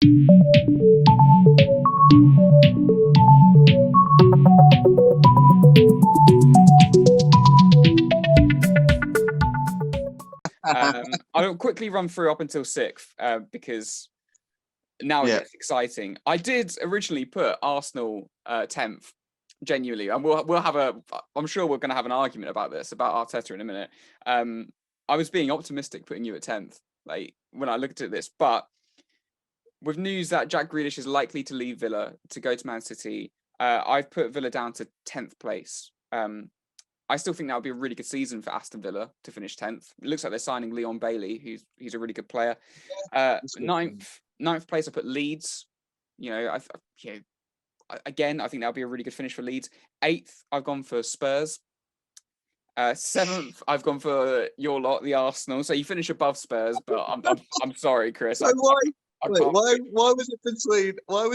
I'll quickly run through up until sixth because now it gets exciting. I did originally put Arsenal 10th, genuinely, and we'll have I'm sure we're going to have an argument about this, about Arteta in a minute. I was being optimistic putting you at 10th, like when I looked at this, but with news that Jack Grealish is likely to leave Villa to go to Man City, I've put Villa down to 10th place. I still think that would be a really good season for Aston Villa to finish 10th. It looks like they're signing Leon Bailey, he's a really good player. Ninth place, I put Leeds. Again, I think that would be a really good finish for Leeds. 8th, I've gone for Spurs. 7th, I've gone for your lot, the Arsenal. So you finish above Spurs, but I'm sorry, Chris. So why was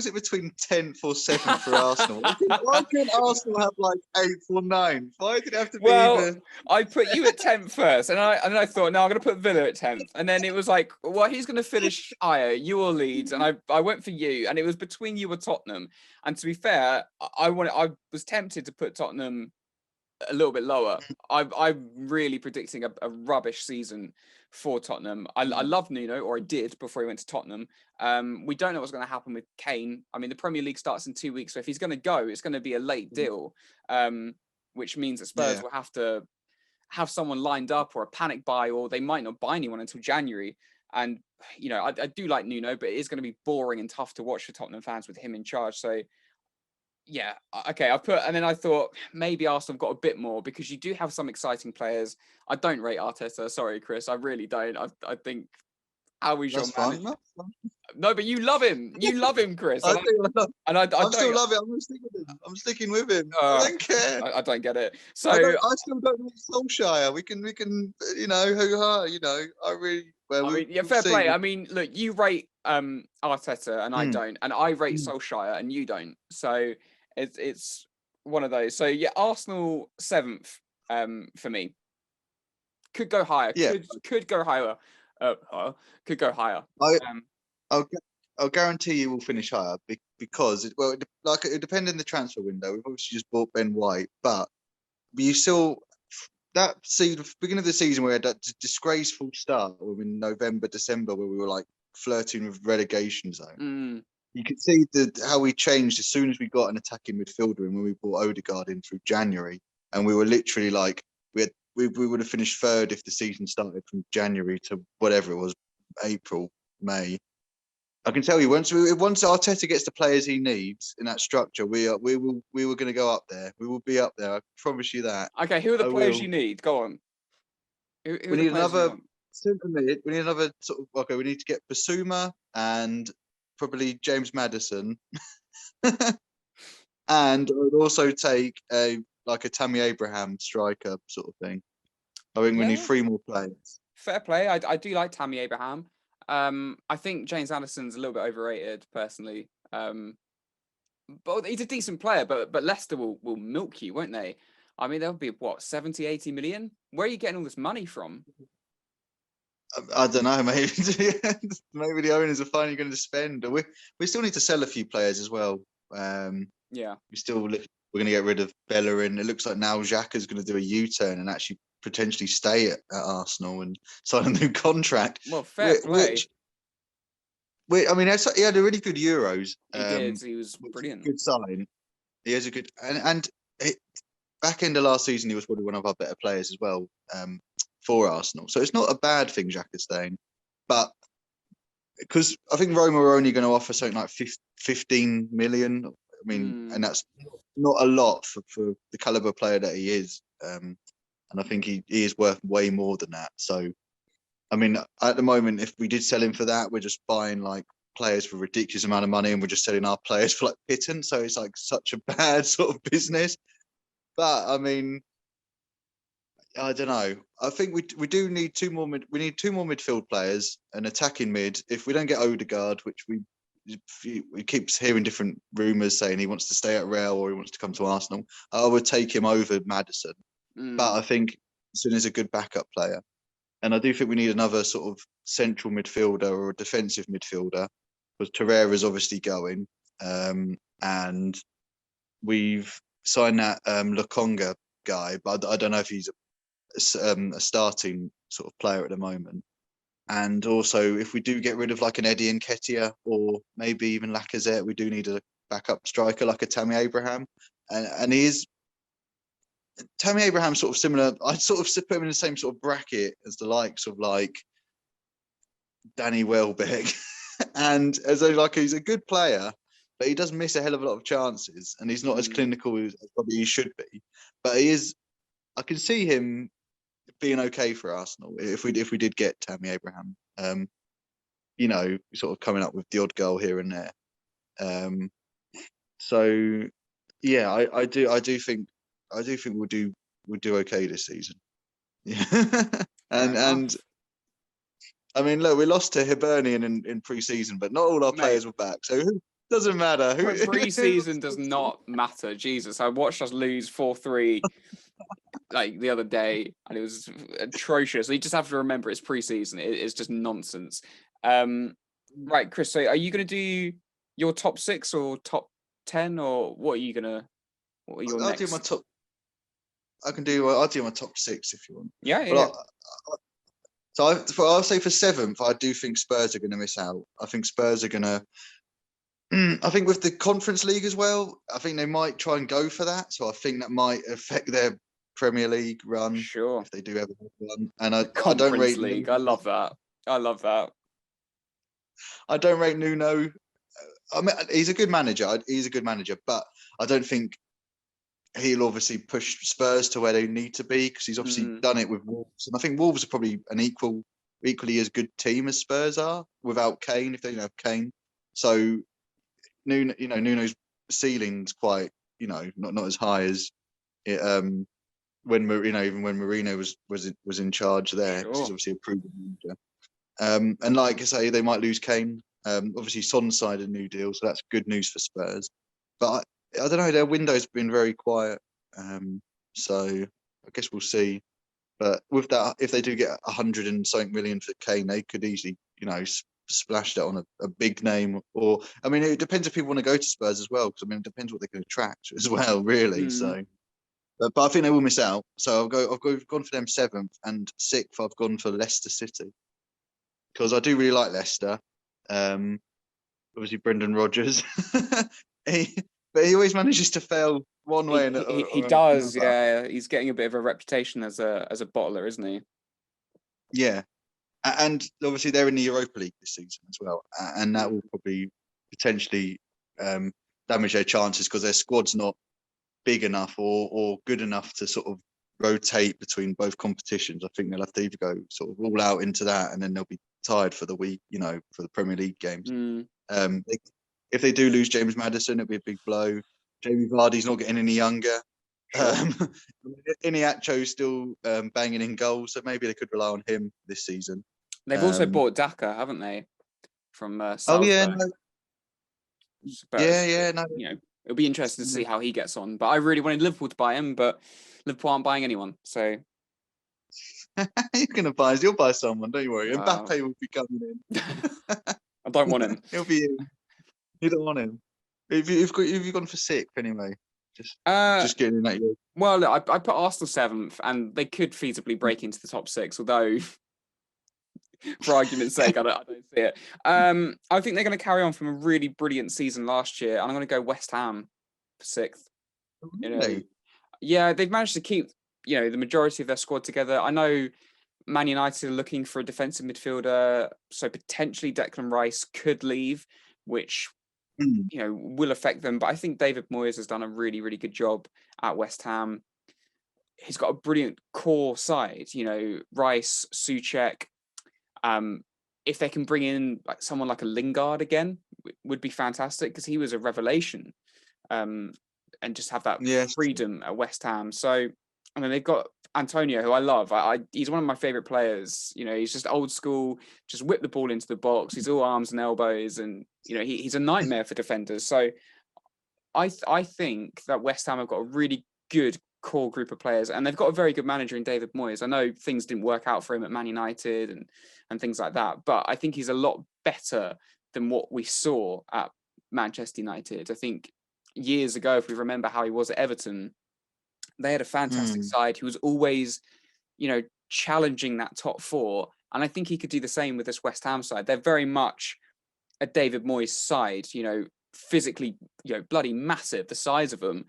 it between 10th or 7th for Arsenal? Why couldn't Arsenal have like 8th or 9th? Why did it have to be? Well, I put you at 10th first, and then I thought, no, I'm going to put Villa at 10th, and then it was like, well, he's going to finish higher, you or Leeds, and I went for you, and it was between you or Tottenham. And to be fair, I was tempted to put Tottenham a little bit lower. I'm really predicting a rubbish season for Tottenham. I love Nuno, or I did before he went to Tottenham. We don't know what's going to happen with Kane. I mean, the Premier League starts in 2 weeks, so if he's going to go, it's going to be a late deal, which means that Spurs will have to have someone lined up or a panic buy, or they might not buy anyone until January. And I do like Nuno, but it is going to be boring and tough to watch for Tottenham fans with him in charge. So yeah, okay, and then I thought maybe Arsenal have got a bit more because you do have some exciting players. I don't rate Arteta. Sorry, Chris. I really don't. I think how we should manage. No, but you love him. You love him, Chris. I still love it. I'm sticking with him. I don't care. I don't get it. So I still don't like Solskjaer. We can hoo-ha. I really. Well, fair play. I mean, look, you rate Arteta and I don't, and I rate Solskjaer and you don't. So it's one of those. So yeah, Arsenal 7th for me. Could go higher. Yeah. Could go higher. Could go higher. I'll guarantee you will finish higher because it depends on the transfer window. We've obviously just bought Ben White, but you still beginning of the season we had that disgraceful start in November, December, where we were like flirting with relegation zone. You could see how we changed as soon as we got an attacking midfielder, and when we brought Odegaard in through January, and we were literally like we would have finished third if the season started from January to whatever it was, April, May. I can tell you once Arteta gets the players he needs in that structure, we were going to go up there. We will be up there. I promise you that. Okay, who are the players you need? Go on. We need another centre mid. We need another sort of. Okay, we need to get Basuma and probably James Maddison, and I would also take a Tammy Abraham striker sort of thing. I think we need 3 more players. Fair play. I do like Tammy Abraham. I think James Maddison's a little bit overrated, personally. But he's a decent player. But Leicester will milk you, won't they? I mean, there'll be 70, 80 million. Where are you getting all this money from? I don't know. Maybe the owners are finally going to spend. We still need to sell a few players as well. We're going to get rid of Bellerin. It looks like now Xhaka's going to do a U-turn and actually potentially stay at Arsenal and sign a new contract. Well, fair play. He had a really good Euros. He did. He was brilliant. Good sign. He has a good back end of last season, he was probably one of our better players as well for Arsenal. So it's not a bad thing Xhaka staying, but because I think Roma are only going to offer something like 15 million. I mean, and that's not a lot for the caliber player that he is. And I think he is worth way more than that. So, I mean, at the moment, if we did sell him for that, we're just buying like players for a ridiculous amount of money, and we're just selling our players for like pittance. So it's like such a bad sort of business. But I mean, I don't know. I think we do need 2 more. We need 2 more midfield players, an attacking mid. If we don't get Odegaard, which we keep hearing different rumours saying he wants to stay at Real or he wants to come to Arsenal, I would take him over Maddison. But I think Son is a good backup player, and I do think we need another sort of central midfielder or a defensive midfielder. because Torreira's obviously going, and we've signed that Lokonga guy, but I don't know if he's a starting sort of player at the moment. And also, if we do get rid of like an Eddie Nketiah or maybe even Lacazette, we do need a backup striker like a Tammy Abraham, and he is. Tammy Abraham sort of similar. I'd sort of put him in the same sort of bracket as the likes of like Danny Welbeck, and as though like he's a good player, but he does miss a hell of a lot of chances, and he's not as clinical as probably he should be. But he is. I can see him being okay for Arsenal if we did get Tammy Abraham. You know, sort of coming up with the odd goal here and there. So yeah, I do think we'll do okay this season. Yeah, and I mean, look, we lost to Hibernian in pre-season, but not all our players were back, so it doesn't matter. Pre-season does not matter. Jesus, I watched us lose 4-3 like the other day, and it was atrocious. You just have to remember it's pre-season. It's just nonsense. Right, Chris. So, are you going to do your top 6 or top 10, or what are you gonna? What are your I'll next? do my top. I'll do my top 6 if you want. Yeah. So I'll say for 7th, I do think Spurs are going to miss out. I think Spurs are going to. I think with the Conference League as well, I think they might try and go for that. So I think that might affect their Premier League run. Sure. If they do ever have one. And I Conference don't rate League. I love that. I don't rate Nuno. I mean, he's a good manager. But I don't think he'll obviously push Spurs to where they need to be, because he's obviously done it with Wolves. And I think Wolves are probably an equally as good team as Spurs are without Kane, if they don't have Kane. So Nuno's ceiling's quite, not as high as it, when even when Mourinho was in charge there. Sure. He's obviously a proven manager. And like I say, they might lose Kane. Obviously, Son signed a new deal, so that's good news for Spurs. But I don't know, their window's been very quiet. So I guess we'll see. But with that, if they do get 100 and something million for Kane, they could easily, splash that on a big name. Or, I mean, it depends if people want to go to Spurs as well, because I mean, it depends what they can attract as well, really. So, but I think they will miss out. So I've gone for them 7th, and 6th I've gone for Leicester City, because I do really like Leicester. Obviously Brendan Rodgers, but he always manages to fail one way. He does, yeah. He's getting a bit of a reputation as a bottler, isn't he? Yeah, and obviously they're in the Europa League this season as well, and that will probably potentially damage their chances, because their squad's not big enough or good enough to sort of rotate between both competitions. I think they'll have to either go sort of all out into that, and then they'll be tired for the week, for the Premier League games. If they do lose James Maddison, it'll be a big blow. Jamie Vardy's not getting any younger. Iniacho's still banging in goals, so maybe they could rely on him this season. They've also bought Daka, haven't they? From Salzburg. No. It'll be interesting to see how he gets on. But I really wanted Liverpool to buy him, but Liverpool aren't buying anyone. So you'll buy someone, don't you worry. Mbappe will be coming in. I don't want him. He'll be in. You don't want him. You've gone for 6th anyway. Just getting in that year. Well, look, I put Arsenal 7th, and they could feasibly break into the top 6, although for argument's sake, I don't see it. I think they're going to carry on from a really brilliant season last year, and I'm going to go West Ham for 6th. Really? Yeah, they've managed to keep the majority of their squad together. I know Man United are looking for a defensive midfielder, so potentially Declan Rice could leave, which will affect them. But I think David Moyes has done a really, really good job at West Ham. He's got a brilliant core side, Rice, Souček. If they can bring in someone like a Lingard again, would be fantastic, because he was a revelation. And just have that freedom at West Ham. So, I mean, they've got Antonio, who I love. He's one of my favourite players. He's just old school, just whip the ball into the box. He's all arms and elbows, and he's a nightmare for defenders. So I think that West Ham have got a really good core group of players, and they've got a very good manager in David Moyes. I know things didn't work out for him at Man United and things like that, but I think he's a lot better than what we saw at Manchester United. I think years ago, if we remember how he was at Everton, they had a fantastic side. He was always, challenging that top four. And I think he could do the same with this West Ham side. They're very much a David Moyes side, physically, bloody massive, the size of them,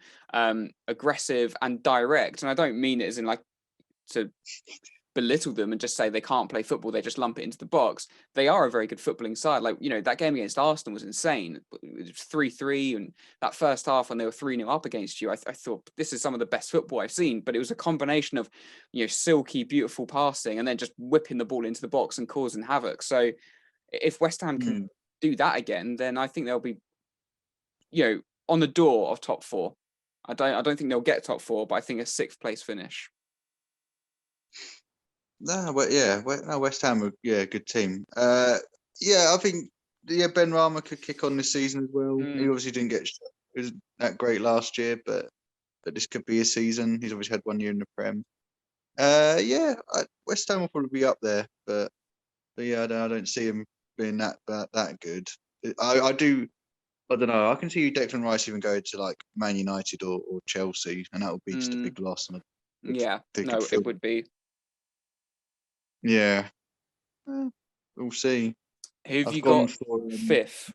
aggressive and direct. And I don't mean it as in like to belittle them and just say they can't play football, they just lump it into the box. They are a very good footballing side. Like, that game against Arsenal was insane. It was 3-3, and that first half when they were 3-0 up against you, I thought this is some of the best football I've seen. But it was a combination of, silky, beautiful passing and then just whipping the ball into the box and causing havoc. So if West Ham can do that again, then I think they'll be, on the door of top four. I don't think they'll get top four, but I think a 6th place finish. No, but West Ham are good team. I think Ben Rama could kick on this season as well. He obviously didn't get that great last year, but this could be a season. He's obviously had 1 year in the Prem. West Ham will probably be up there, but I don't see him being that good. I don't know. I can see Declan Rice even go to like Man United or Chelsea, and that would be just a big loss. It would be. Yeah, we'll see. Who have you got for 5th?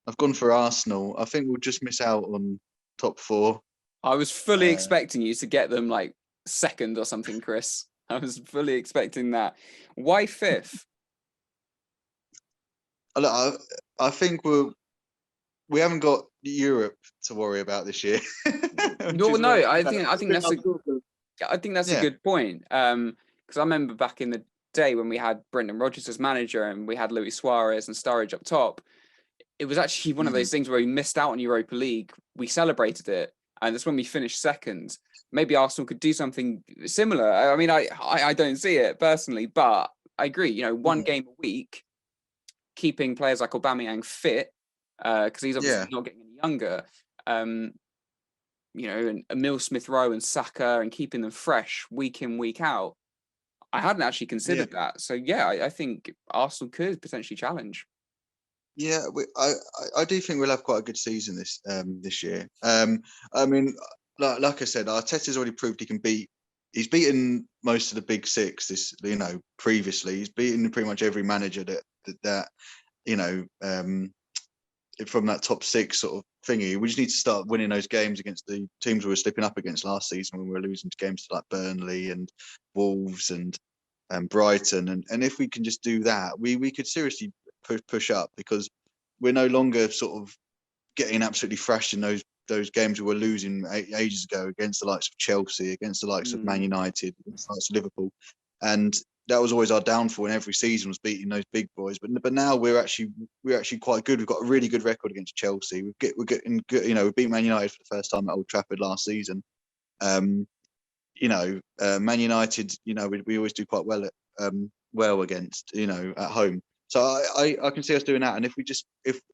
I've gone for Arsenal. I think we'll just miss out on top 4. I was fully expecting you to get them like 2nd or something, Chris. I was fully expecting that. Why 5th? I think we haven't got Europe to worry about this year. I think that's a good point. Because I remember back in the day when we had Brendan Rodgers as manager and we had Luis Suarez and Sturridge up top, it was actually one of those things where we missed out on Europa League. We celebrated it, and that's when we finished 2nd. Maybe Arsenal could do something similar. I mean, I don't see it personally, but I agree. One game a week, keeping players like Aubameyang fit, because he's obviously not getting any younger. And Emile Smith-Rowe and Saka, and keeping them fresh week in, week out. I hadn't actually considered that. So I think Arsenal could potentially challenge. Yeah, I do think we'll have quite a good season this year. I mean, like I said, Arteta's already proved he can beat. He's beaten most of the big 6. Previously he's beaten pretty much every manager that from that top 6 sort of thingy. We just need to start winning those games against the teams we were slipping up against last season when we were losing to games like Burnley and Wolves and Brighton. And if we can just do that, we could seriously push up, because we're no longer sort of getting absolutely thrashed in those games we were losing ages ago against the likes of Chelsea, against the likes of Man United, against the likes of Liverpool. And that was always our downfall in every season, was beating those big boys. But now we're actually quite good. We've got a really good record against Chelsea. We're getting good. We beat Man United for the first time at Old Trafford last season. Man United, we always do quite well against, at home. So I can see us doing that. And if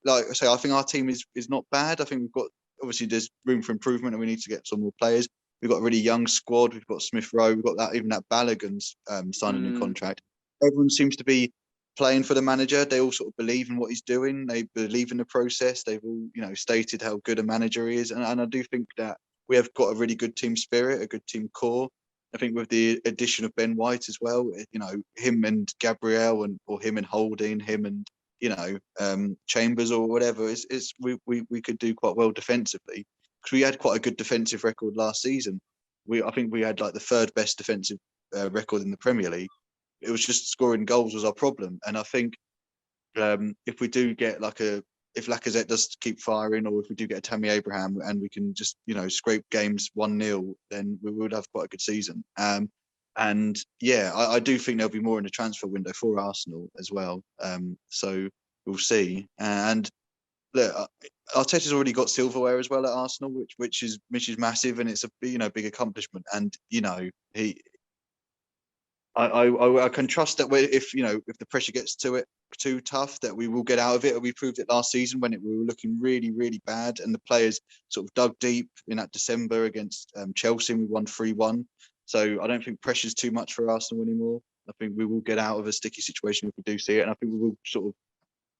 like I say, I think our team is not bad. I think we've got, obviously there's room for improvement and we need to get some more players. We've got a really young squad. We've got Smith-Rowe. We've got that Balogun's signed a new contract. Everyone seems to be playing for the manager. They all sort of believe in what he's doing. They believe in the process. They've all, stated how good a manager he is. And I do think that we have got a really good team spirit, a good team core. I think with the addition of Ben White as well, him and Gabriel, or him and Holding, him and Chambers or whatever, we could do quite well defensively, because we had quite a good defensive record last season. I think we had like the 3rd best defensive record in the Premier League. It was just scoring goals was our problem. And I think if we do get if Lacazette does keep firing, or if we do get a Tammy Abraham and we can just, scrape games 1-0, then we would have quite a good season. I do think there'll be more in the transfer window for Arsenal as well. So we'll see. And look, Arteta's already got silverware as well at Arsenal, which is massive, and it's a big accomplishment. And I can trust that if the pressure gets to it too tough, that we will get out of it. We proved it last season when we were looking really, really bad, and the players sort of dug deep in that December against Chelsea, and we won 3-1. So I don't think pressure's too much for Arsenal anymore. I think we will get out of a sticky situation if we do see it, and I think we will sort of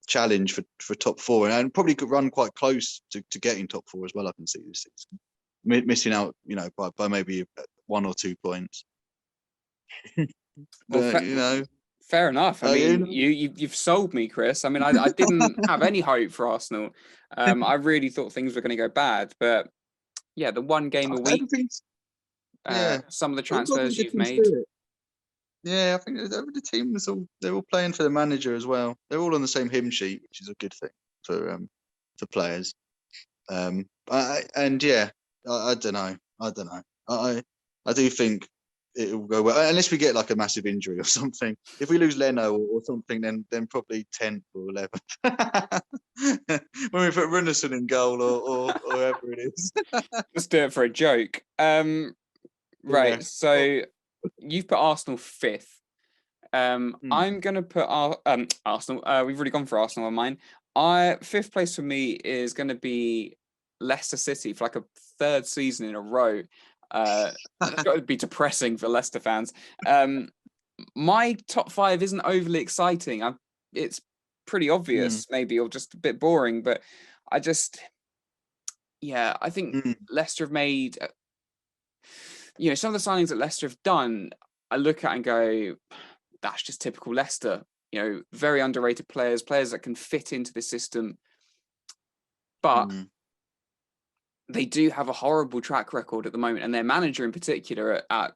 challenge for top four, and probably could run quite close to getting top four as well. I can see this season, missing out, by maybe 1 or 2 points. Well, But fair enough. I you mean, know. you've sold me, Chris. I mean, I didn't have any hope for Arsenal. I really thought things were going to go bad, but yeah, the one game a week, Everything's yeah. some of the We've got a transfers good you've team made. spirit. Yeah, I think the team is they're all playing for the manager as well. They're all on the same hymn sheet, which is a good thing for players. And yeah, I don't know. I do think it will go well, unless we get like a massive injury or something. If we lose Leno or something, then probably 10th or 11th. When we put Runarsson in goal or whoever it is. Let's do it for a joke. Right. Yeah. So you've put Arsenal 5th. I'm gonna put Arsenal. We've already gone for Arsenal on mine. 5th place for me is gonna be Leicester City for like a 3rd season in a row. It's got to be depressing for Leicester fans. My top 5 isn't overly exciting. It's pretty obvious, maybe, or just a bit boring. But I think Leicester have made, some of the signings that Leicester have done. I look at and go, that's just typical Leicester. Very underrated players that can fit into the system. But they do have a horrible track record at the moment, and their manager in particular at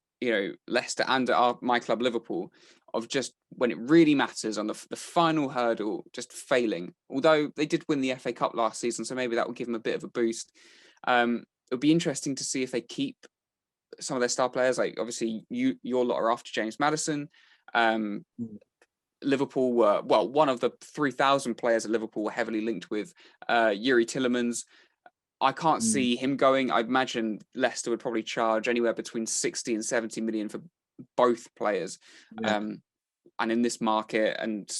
Leicester and at my club Liverpool, of just when it really matters on the final hurdle, just failing. Although they did win the FA Cup last season, so maybe that will give them a bit of a boost. It'll be interesting to see if they keep some of their star players. Like obviously your lot are after James Maddison. Liverpool were, one of the 3,000 players at Liverpool were heavily linked with Yuri Tillemans. I can't see him going. I imagine Leicester would probably charge anywhere between 60 and 70 million for both players. Yeah. And in this market and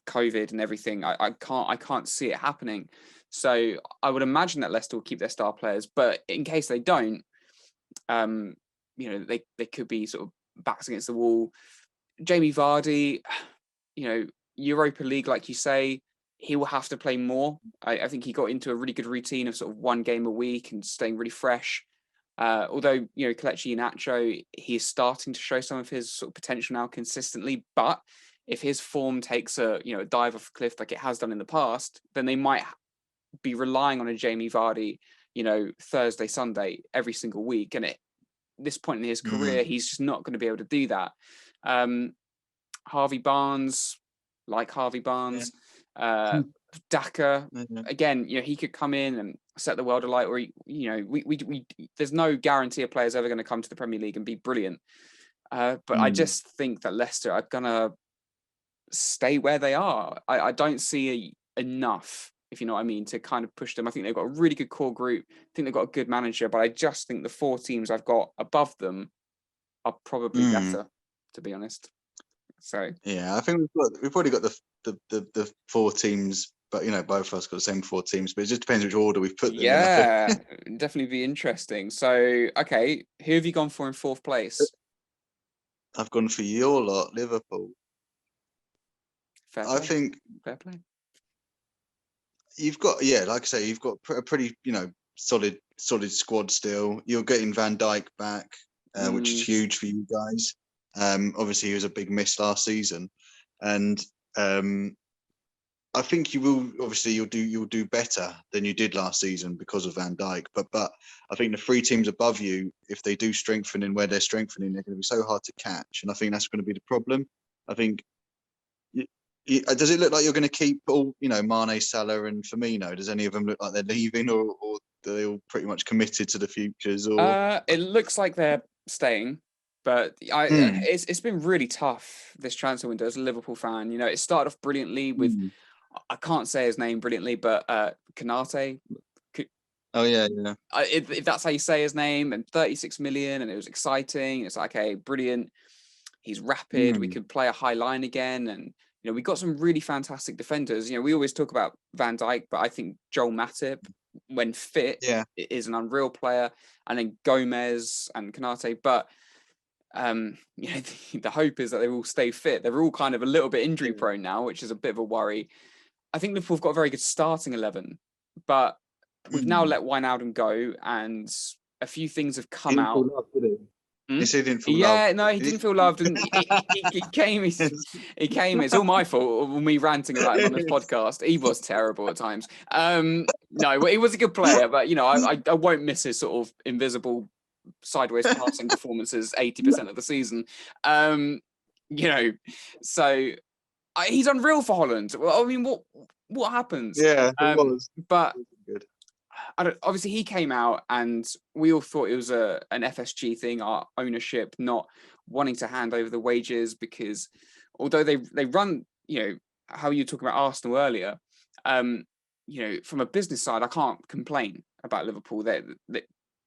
COVID and everything, I can't see it happening. So I would imagine that Leicester will keep their star players, but in case they don't, they could be sort of backs against the wall. Jamie Vardy, Europa League, like you say, he will have to play more. I think he got into a really good routine of sort of 1 game a week and staying really fresh. Although, Kelechi Iheanacho, he is starting to show some of his sort of potential now consistently. But if his form takes a dive off a cliff like it has done in the past, then they might be relying on a Jamie Vardy, Thursday, Sunday, every single week. And at this point in his career, he's just not going to be able to do that. Harvey Barnes, Daka, again, you know, he could come in and set the world alight, or we there's no guarantee a player's ever going to come to the Premier League and be brilliant. But I just think that Leicester are gonna stay where they are. I don't see enough, if you know what I mean, to kind of push them. I think they've got a really good core group. I think they've got a good manager, but I just think the 4 teams I've got above them are probably better, to be honest. So yeah, I think we've already got the 4 teams, but both of us got the same 4 teams. But it just depends which order we've put them. Yeah, definitely be interesting. So okay, who have you gone for in 4th place? I've gone for your lot, Liverpool. Fair play. I think fair play. You've got, like I say, you've got a pretty, solid squad still. You're getting Van Dijk back, which is huge for you guys. Obviously, he was a big miss last season, and I think you will. Obviously, you'll do better than you did last season because of Van Dijk. But I think the 3 teams above you, if they do strengthen in where they're strengthening, they're going to be so hard to catch, and I think that's going to be the problem. I think. Does it look like you're going to keep all, Mane, Salah, and Firmino? Does any of them look like they're leaving, or are they all pretty much committed to the futures? Or It looks like they're staying, but it's been really tough this transfer window as a Liverpool fan. It started off brilliantly with I can't say his name brilliantly, but Konate. Oh yeah. If that's how you say his name, and 36 million, and it was exciting. It's like, okay, brilliant. He's rapid. We could play a high line again, and we got some really fantastic defenders. We always talk about Van Dijk, but I think Joel Matip, when fit, is an unreal player. And then Gomez and Konate. But the hope is that they will stay fit. They're all kind of a little bit injury prone now, which is a bit of a worry. I think Liverpool have got a very good starting 11, but we've now let Wijnaldum go, and a few things have come He didn't out. feel loved, did he? You said he didn't feel Yeah, loved. no, he didn't feel loved, and he came. He came. It's all my fault. Me ranting about him on this podcast. He was terrible at times. No, he was a good player, but I won't miss his sort of invisible sideways passing performances 80% of the season. So he's unreal for Holland. Well, I mean, what happens? Yeah, it was. But Good. obviously he came out, and we all thought it was an FSG thing, our ownership not wanting to hand over the wages, because although they run, how you were talking about Arsenal earlier, from a business side, I can't complain about Liverpool. That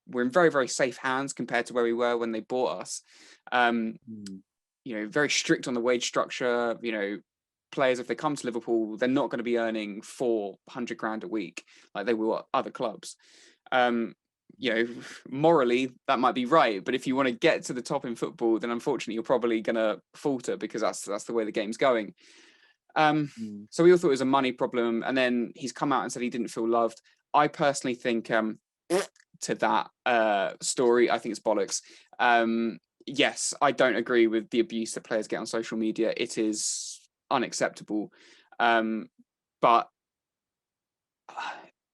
we're in very, very safe hands compared to where we were when they bought us. Very strict on the wage structure. Players, if they come to Liverpool, they're not going to be earning 400 grand a week like they will at other clubs. Morally that might be right, but if you want to get to the top in football, then unfortunately you're probably going to falter, because that's the way the game's going. So we all thought it was a money problem, and then he's come out and said he didn't feel loved. I personally think to that story, I think it's bollocks. Yes, I don't agree with the abuse that players get on social media. It is unacceptable, but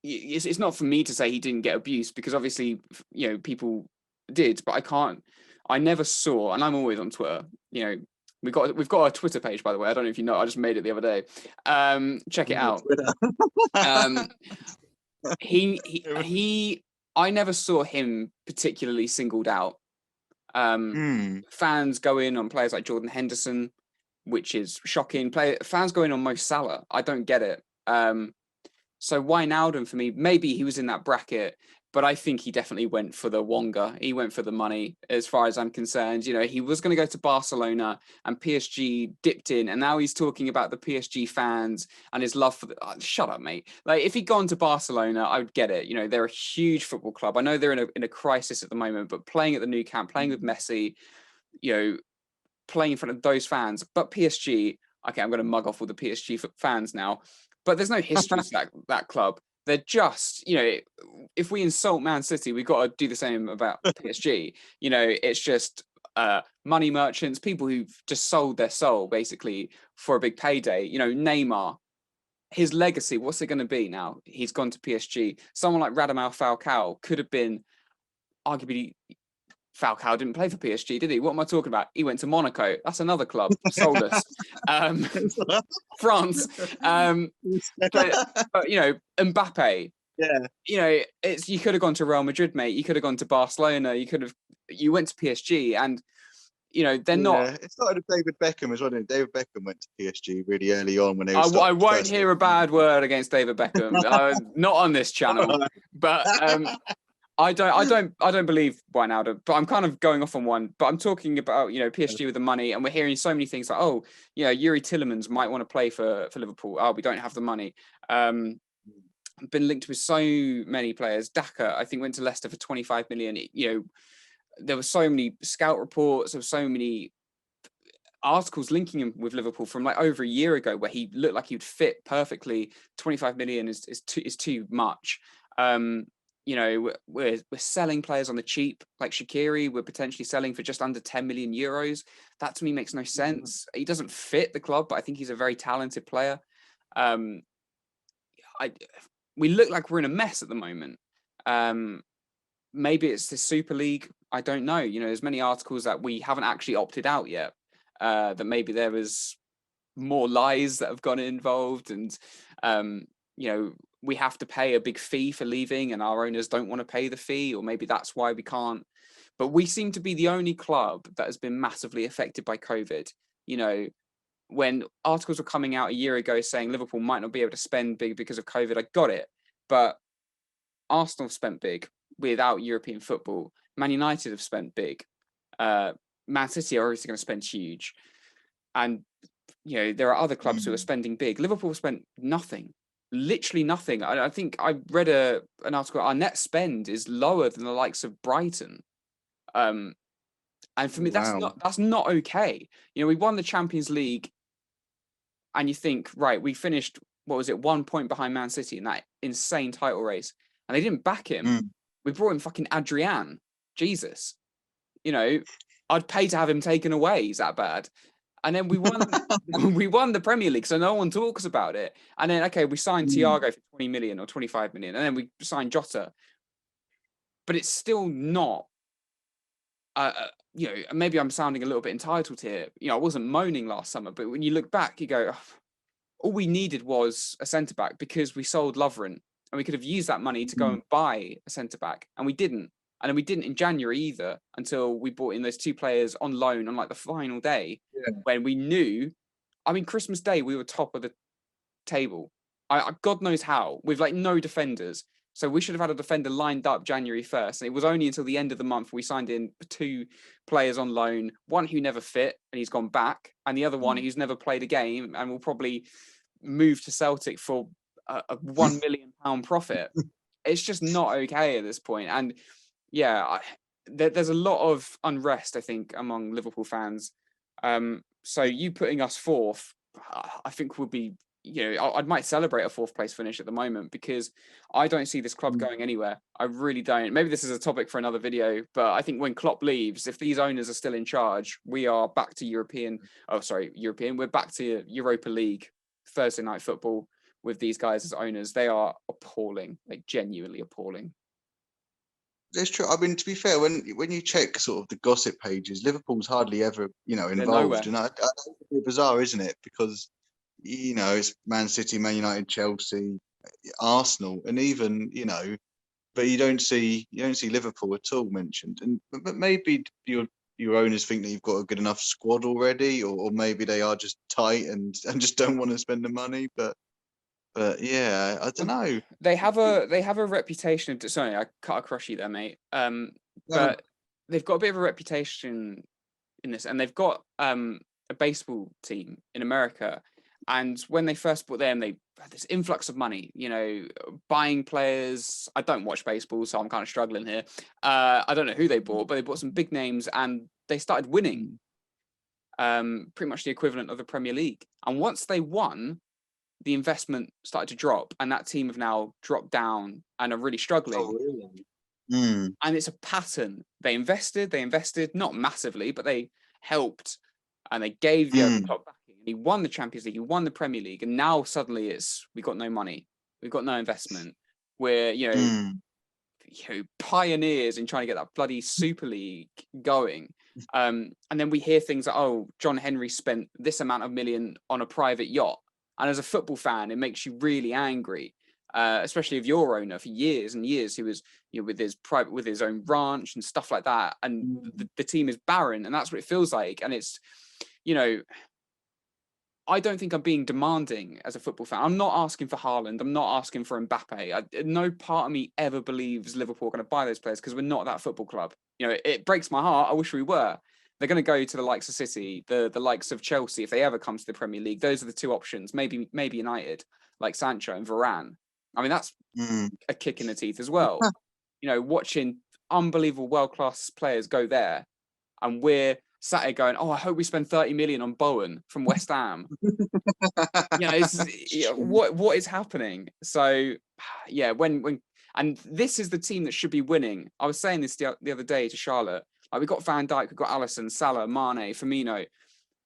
it's not for me to say he didn't get abuse, because obviously people did, but I never saw, and I'm always on Twitter. We've got a Twitter page, by the way. I don't know if you know, I just made it the other day. Check it out. I never saw him particularly singled out. Fans go in on players like Jordan Henderson, which is shocking. Fans go in on Mo Salah. I don't get it. So Wijnaldum, for me, maybe he was in that bracket, but I think he definitely went for the Wonga. He went for the money, as far as I'm concerned. He was going to go to Barcelona, and PSG dipped in, and now he's talking about the PSG fans and his love for shut up, mate. Like, if he'd gone to Barcelona, I would get it. They're a huge football club. I know they're in a crisis at the moment, but playing at the Nou Camp, playing with Messi, playing in front of those fans. But PSG, okay, I'm going to mug off all the PSG fans now, but there's no history to that club. They're just, if we insult Man City, we've got to do the same about PSG. It's just money merchants, people who've just sold their soul basically for a big payday. Neymar, his legacy, what's it going to be now? He's gone to PSG. Someone like Radamel Falcao could have been arguably. Falcao didn't play for PSG, did he? What am I talking about? He went to Monaco. That's another club. Sold us. France. But Mbappe. Yeah. You could have gone to Real Madrid, mate. You could have gone to Barcelona. You went to PSG, and they're not. It started with David Beckham as well. David Beckham went to PSG really early on when they were. I won't hear a bad word against David Beckham. Not on this channel, but. I don't believe Wijnaldum, but I'm kind of going off on one. But I'm talking about PSG with the money, and we're hearing so many things like, Yuri Tillemans might want to play for Liverpool. We don't have the money. Been linked with so many players. Daka, I think, went to Leicester for 25 million. There were so many scout reports. There were so many articles linking him with Liverpool from like over a year ago, where he looked like he would fit perfectly. 25 million is too much. We're selling players on the cheap, like Shaqiri. We're potentially selling for just under 10 million euros. That to me makes no sense. He doesn't fit the club, but I think he's a very talented player. We look like we're in a mess at the moment. Maybe it's the Super League. I don't know. There's many articles that we haven't actually opted out yet. That maybe there was more lies that have gone involved, and we have to pay a big fee for leaving, and our owners don't want to pay the fee, or maybe that's why we can't. But we seem to be the only club that has been massively affected by COVID. When articles were coming out a year ago saying Liverpool might not be able to spend big because of COVID, I got it. But Arsenal spent big without European football. Man United have spent big. Man City are obviously going to spend huge. And, there are other clubs who are spending big. Liverpool spent nothing. Literally nothing. I think I read an article. Our net spend is lower than the likes of Brighton, and for me, that's not okay. We won the Champions League, and you think, right, we finished what was it, 1 point behind Man City in that insane title race, and they didn't back him. Mm. We brought in fucking Adrian. Jesus, you know, I'd pay to have him taken away. He's that bad. And then we won. We won the Premier League, so no one talks about it. And then okay, we signed Thiago for 20 million or 25 million, and then we signed Jota. But it's still not. You know, maybe I'm sounding a little bit entitled here. You know, I wasn't moaning last summer, but when you look back, you go, oh, all we needed was a centre back because we sold Lovren, and we could have used that money to go and buy a centre back, and we didn't. And then we didn't in January either until we brought in those 2 players on loan on like the final day when we knew. I mean, Christmas Day we were top of the table. God knows how, with like no defenders. So we should have had a defender lined up January 1st. And it was only until the end of the month we signed in 2 players on loan, one who never fit and he's gone back, and the other one who's never played a game and will probably move to Celtic for a £1 million profit. It's just not okay at this point. And yeah, there's a lot of unrest, I think, among Liverpool fans. So you putting us 4th, I think would be, you know, I might celebrate a 4th place finish at the moment because I don't see this club going anywhere. I really don't. Maybe this is a topic for another video, but I think when Klopp leaves, if these owners are still in charge, we are back to European. We're back to Europa League, Thursday night football with these guys as owners. They are appalling, like genuinely appalling. It's true. I mean, to be fair, when you check sort of the gossip pages, Liverpool's hardly ever, you know, involved. And I think it's bizarre, isn't it? Because, you know, it's Man City, Man United, Chelsea, Arsenal, and even, you know, but you don't see Liverpool at all mentioned. And but maybe your owners think that you've got a good enough squad already, or maybe they are just tight and just don't want to spend the money. But yeah, I don't know. They have a reputation of, sorry, I cut across you there, mate. But they've got a bit of a reputation in this, and they've got a baseball team in America. And when they first bought them, they had this influx of money, you know, buying players. I don't watch baseball, so I'm kind of struggling here. I don't know who they bought, but they bought some big names and they started winning. Pretty much the equivalent of the Premier League. And once they won, the investment started to drop, and that team have now dropped down and are really struggling. Oh, really? And it's a pattern. They invested not massively, but they helped, and they gave the top backing. And he won the Champions League, he won the Premier League, and now suddenly we've got no money, we've got no investment. We're you know pioneers in trying to get that bloody Super League going. And then we hear things like, oh, John Henry spent this amount of million on a private yacht. And as a football fan, it makes you really angry, especially if your owner for years and years, he was, you know, with his own ranch and stuff like that, and the team is barren, and that's what it feels like. And it's, you know, I don't think I'm being demanding as a football fan. I'm not asking for Haaland. I'm not asking for Mbappe. No part of me ever believes Liverpool are going to buy those players because we're not that football club. You know, it breaks my heart. I wish we were. They're going to go to the likes of City, the likes of Chelsea, if they ever come to the Premier League. Those are the 2 options. Maybe United, like Sancho and Varane. I mean, that's a kick in the teeth as well. You know, watching unbelievable world-class players go there, and we're sat here going, oh, I hope we spend 30 million on Bowen from West Ham. You know, what is happening? So, yeah, and this is the team that should be winning. I was saying this the other day to Charlotte. Like, we've got Van Dijk, we've got Alisson, Salah, Mane, Firmino,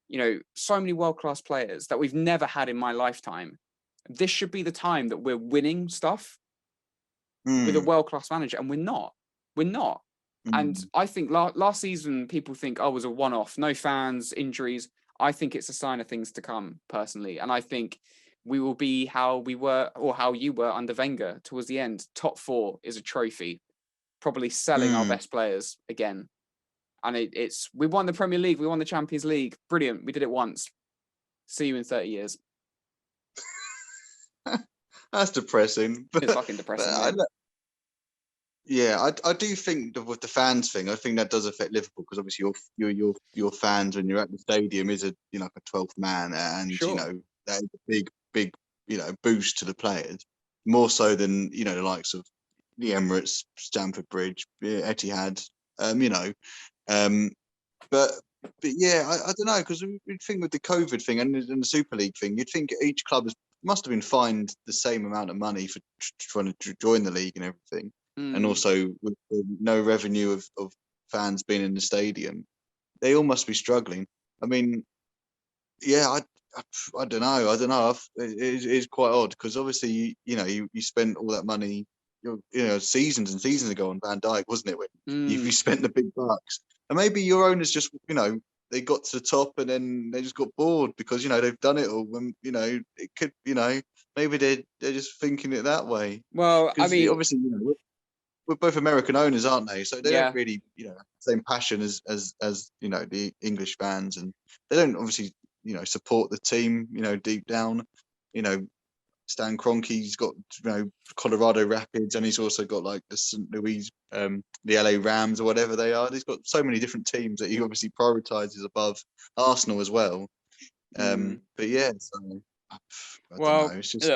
you know, so many world-class players that we've never had in my lifetime. This should be the time that we're winning stuff with a world-class manager, and we're not. And I think last season, people think, oh, it was a one-off, no fans, injuries. I think it's a sign of things to come, personally. And I think we will be how we were, or how you were under Wenger towards the end. Top 4 is a trophy, probably selling our best players again. And we won the Premier League, we won the Champions League. Brilliant. We did it once. See you in 30 years. That's depressing. It's fucking depressing. I do think that with the fans thing, I think that does affect Liverpool, because obviously your fans when you're at the stadium is a 12th man, and you know that is a big boost to the players, more so than the likes of the Emirates, Stamford Bridge, Etihad, but yeah, I don't know, because we think with the COVID thing and the Super League thing, you'd think each club is must have been fined the same amount of money for trying to join the league and everything, and Mm. also with no revenue of fans being in the stadium, they all must be struggling. I mean, yeah, I don't know. It is quite odd because obviously you spent all that money, seasons and seasons ago on Van Dijk, wasn't it? When you spent the big bucks, and maybe your owners just they got to the top and then they just got bored because they've done it all. When it could maybe they're just thinking it that way Well, I because mean, obviously we're both American owners, aren't they? So they yeah. don't really have the same passion as the English fans, and they don't obviously support the team deep down. Stan Kroenke's got Colorado Rapids, and he's also got like the St. Louis, the LA Rams or whatever they are. He's got so many different teams that he obviously prioritizes above Arsenal as well. But yeah, so I don't know. It's just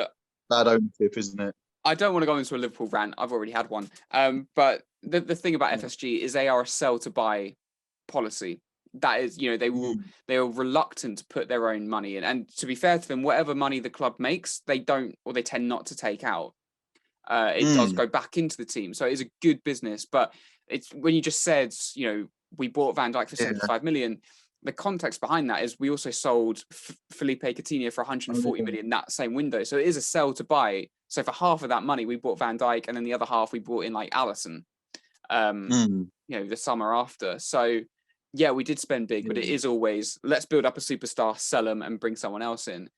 bad ownership, isn't it? I don't want to go into a Liverpool rant. I've already had one. But the thing about FSG is they are a sell to buy policy. That is, they are reluctant to put their own money in. And to be fair to them, whatever money the club makes, they tend not to take out. It does go back into the team. So it is a good business. But it's when you just said, we bought Van Dijk for 75 million. The context behind that is we also sold Felipe Coutinho for 140 million that same window. So it is a sell to buy. So for half of that money, we bought Van Dijk, and then the other half we bought in like Alisson, the summer after. So yeah, we did spend big, but it is always let's build up a superstar, sell them, and bring someone else in.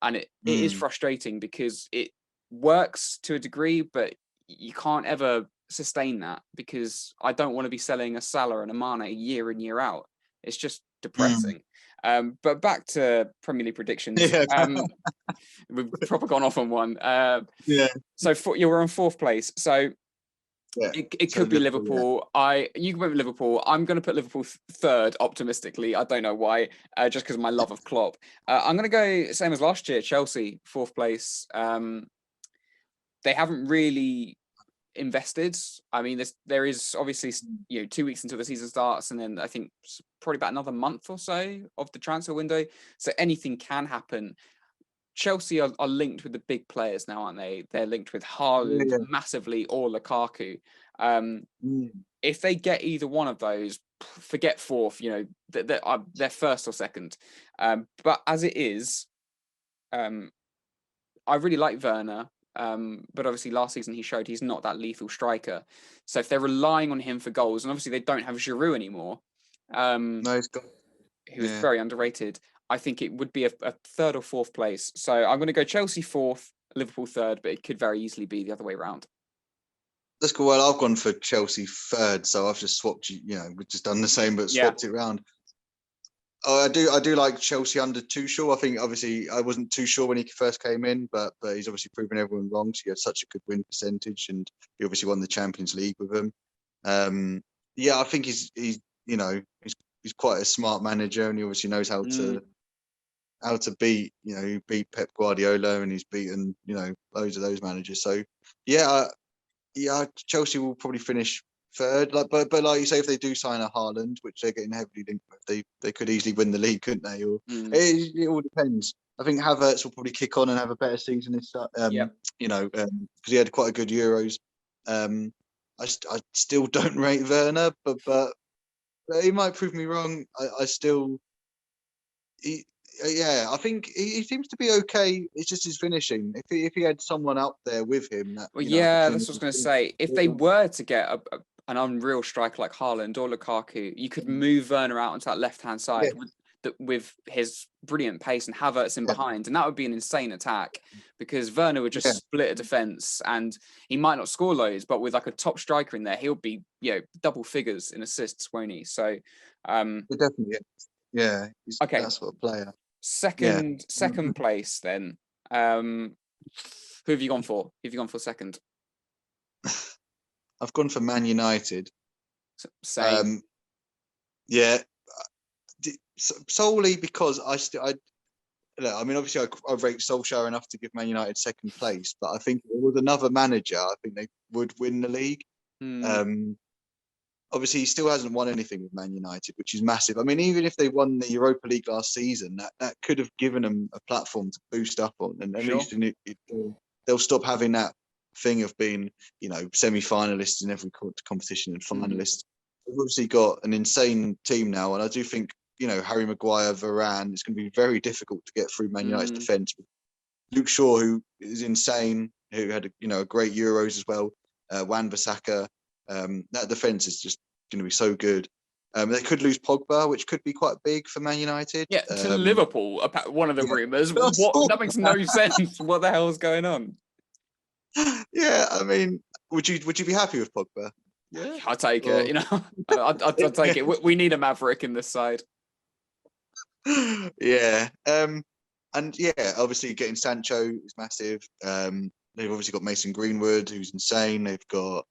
And it is frustrating because it works to a degree, but you can't ever sustain that because I don't want to be selling a Salah and a Mane year in, year out. It's just depressing. But back to Premier League predictions. We've proper gone off on one. So you're on 4th place. So it could be Liverpool. You can put Liverpool. I'm going to put Liverpool 3rd optimistically. I don't know why, just because of my love of Klopp. I'm going to go same as last year. Chelsea 4th place. They haven't really invested. I mean, there is obviously 2 weeks until the season starts, and then I think probably about another month or so of the transfer window. So anything can happen. Chelsea are linked with the big players now, aren't they? They're linked with Haaland massively or Lukaku. If they get either one of those, forget 4th. They're 1st or 2nd. But as it is, I really like Werner. But obviously last season he showed he's not that lethal striker. So if they're relying on him for goals, and obviously they don't have Giroud anymore, no, he's got, who is very underrated, I think it would be a 3rd or 4th place. So I'm going to go Chelsea 4th, Liverpool 3rd, but it could very easily be the other way around. That's cool. Well, I've gone for Chelsea 3rd, so I've just swapped. We've just done the same, but swapped it around. Oh, I do like Chelsea under Tuchel. I think obviously I wasn't too sure when he first came in, but he's obviously proven everyone wrong. So he had such a good win percentage, and he obviously won the Champions League with them. I think he's quite a smart manager, and he obviously knows how to beat Pep Guardiola, and he's beaten loads of those managers. So Chelsea will probably finish 3rd. But like you say, if they do sign a Haaland, which they're getting heavily linked with, they could easily win the league, couldn't they? Or it all depends. I think Havertz will probably kick on and have a better season this because he had quite a good Euros. I still don't rate Werner, but he might prove me wrong. I think he seems to be okay. It's just his finishing. If he had someone up there with him, that's what I was going to say. If they were to get an unreal striker like Haaland or Lukaku, you could move Werner out onto that left-hand side with his brilliant pace and Havertz in behind, and that would be an insane attack because Werner would just split a defense, and he might not score loads, but with like a top striker in there, he'll be double figures in assists, won't he? So definitely, he's that sort of player. Second place then. Who have you gone for? Who have you gone for 2nd? I've gone for Man United. Same. Solely because obviously I rate Solskjaer enough to give Man United 2nd place, but I think if it was another manager, I think they would win the league. obviously he still hasn't won anything with Man United, which is massive. I mean, even if they won the Europa League last season, that could have given them a platform to boost up on, and at Sure. least they'll stop having that thing of being, semi-finalists in every competition and finalists. We've obviously got an insane team now, and I do think Harry Maguire, Varane, it's going to be very difficult to get through Man United's defence. Luke Shaw, who is insane, who had a great Euros as well. Wan-Bissaka, that defence is just going to be so good. They could lose Pogba, which could be quite big for Man United. Yeah, to Liverpool, one of the rumours. That makes no sense. What the hell is going on? Yeah, I mean, would you be happy with Pogba? Yeah, I'll take it. I'll take it. We need a maverick in this side. Yeah. And yeah, obviously getting Sancho is massive. They've obviously got Mason Greenwood, who's insane. They've got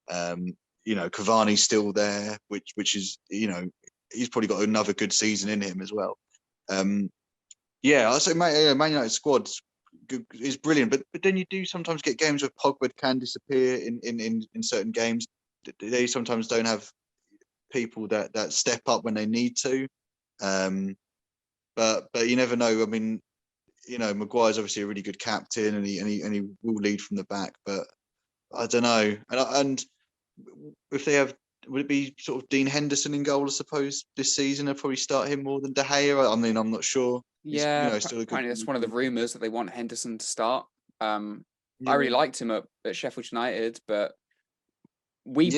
Cavani's still there, which is he's probably got another good season in him as well. Yeah, I'll say Man United squad is brilliant, but then you do sometimes get games where Pogba can disappear in certain games. They sometimes don't have people that step up when they need to. But you never know. I mean, Maguire's obviously a really good captain, and he will lead from the back. But I don't know. And if they have, would it be sort of Dean Henderson in goal? I suppose this season they'll probably start him more than De Gea. I mean, I'm not sure. Yeah, still a good. apparently that's one of the rumours that they want Henderson to start. I really liked him at Sheffield United, but we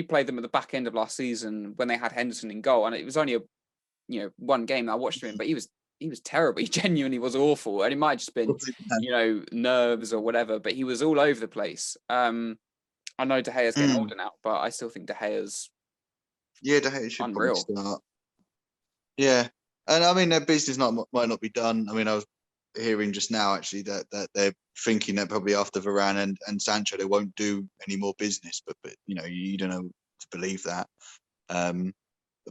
played them at the back end of last season when they had Henderson in goal, and it was only one game that I watched him, but he was terrible. He genuinely was awful, and it might have just been nerves or whatever, but he was all over the place. I know De Gea's getting older now, but I still think De Gea's De Gea should unreal. Start. Yeah, and I mean their business might not be done. I mean, I was hearing just now actually that they're thinking that probably after Varane and Sancho they won't do any more business, but you don't know to believe that. But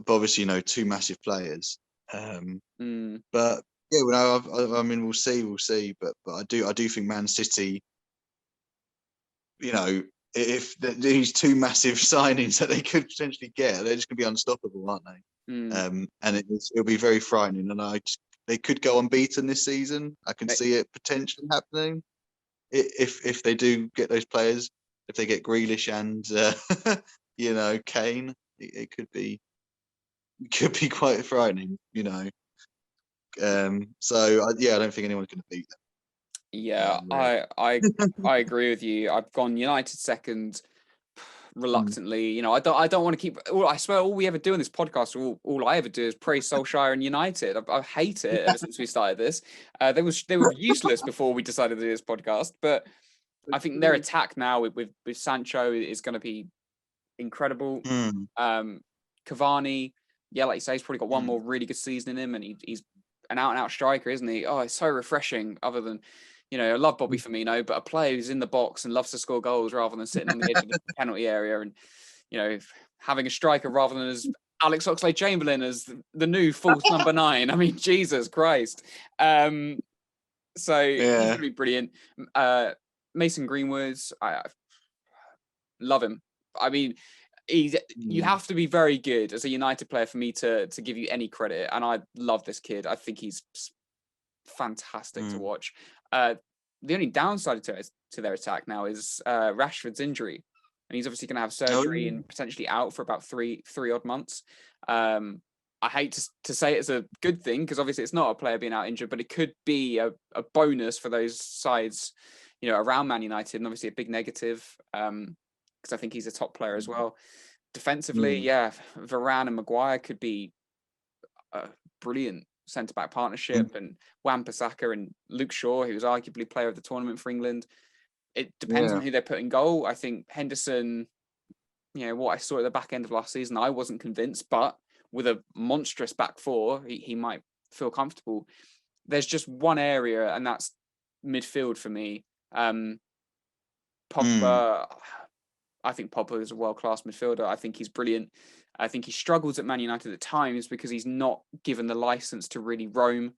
obviously, two massive players. But yeah, I mean, we'll see. But I do think Man City, if these two massive signings that they could potentially get, they're just going to be unstoppable, aren't they? And it'll be very frightening. And they could go unbeaten this season. I can see it potentially happening if they do get those players. If they get Grealish and Kane, it could be quite frightening. So I don't think anyone's going to beat them. Yeah, I agree with you. I've gone United second reluctantly. I don't want to keep. I swear, all we ever do in this podcast, all I ever do is praise Solskjaer and United. I hate it ever since we started this. They were useless before we decided to do this podcast, but I think their attack now with Sancho is going to be incredible. Cavani, yeah, like you say, he's probably got one more really good season in him, and he's an out-and-out striker, isn't he? Oh, it's so refreshing. Other than, I love Bobby Firmino, but a player who's in the box and loves to score goals rather than sitting on the edge of the penalty area, and having a striker rather than as Alex Oxlade-Chamberlain as the new false number 9. I mean, Jesus Christ. So he's going to be brilliant. Mason Greenwood, I love him. I mean, you have to be very good as a United player for me to give you any credit, and I love this kid. I think he's fantastic to watch. The only downside to their attack now is Rashford's injury, and he's obviously going to have surgery and potentially out for about three odd months. I hate to say it's a good thing because obviously it's not a player being out injured, but it could be a bonus for those sides, around Man United, and obviously a big negative. Because I think he's a top player as well. Defensively, Varane and Maguire could be a brilliant centre-back partnership, and Wan-Bissaka and Luke Shaw, who's arguably player of the tournament for England. It depends on who they put in goal. I think Henderson, what I saw at the back end of last season, I wasn't convinced, but with a monstrous back four, he might feel comfortable. There's just one area, and that's midfield for me. Pogba... I think Pogba is a world-class midfielder. I think he's brilliant. I think he struggles at Man United at times because he's not given the license to really roam.